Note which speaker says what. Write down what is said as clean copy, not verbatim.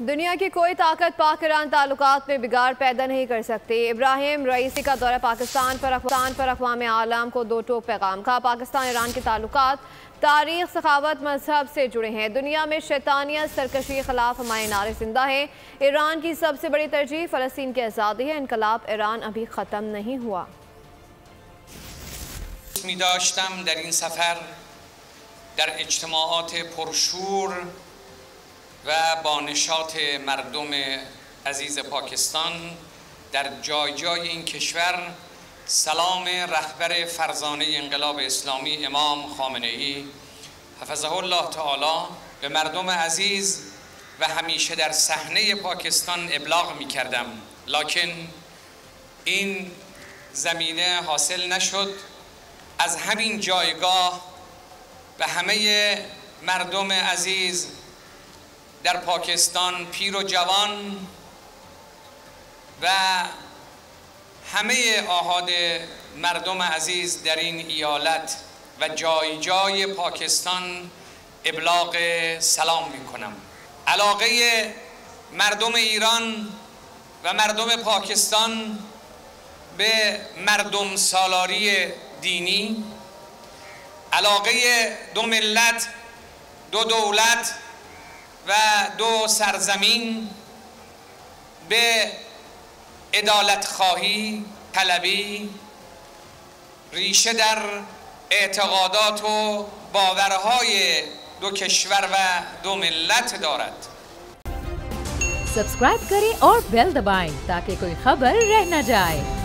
Speaker 1: दुनिया की कोई ताकत पाक ईरान ताल्लुकात में बिगाड़ पैदा नहीं कर सकती। इब्राहिम रईसी का दौरा पाकिस्तान पर अक़वाम आलम को दो टोक पैगाम। कहा, पाकिस्तान ईरान के ताल्लुकात तारीख, सखावत, मजहब से जुड़े हैं। दुनिया में शैतानियत, सरकशी के खिलाफ हमारे नारे जिंदा हैं। ईरान की सबसे बड़ी तरजीह फ़लस्तीन की आज़ादी है। इनकलाब ईरान अभी ख़त्म नहीं हुआ।
Speaker 2: می داشتم در این سفر در اجتماعات پرشور و با نشاط مردم عزیز پاکستان در جای جای این کشور سلام رهبر فرزانه انقلاب اسلامی امام خامنه ای حفظه الله تعالی به مردم عزیز و همیشه در صحنه پاکستان ابلاغ می کردم، لکن این زمینه حاصل نشد. از همین جایگاه به همه مردم عزیز در پاکستان، پیر و جوان و همه آحاد مردم عزیز در این ایالت و جای جای پاکستان ابلاغ سلام می کنم. علاقه مردم ایران و مردم پاکستان به مردم سالاری دینی، علاقه دو ملت، دو دولت و دو سرزمین به عدالت خواهی طلبی ریشه در اعتقادات و باورهای دو کشور و دو ملت دارد.
Speaker 3: सब्सक्राइब करें और बेल दबाएं ताकि कोई खबर रह न जाए।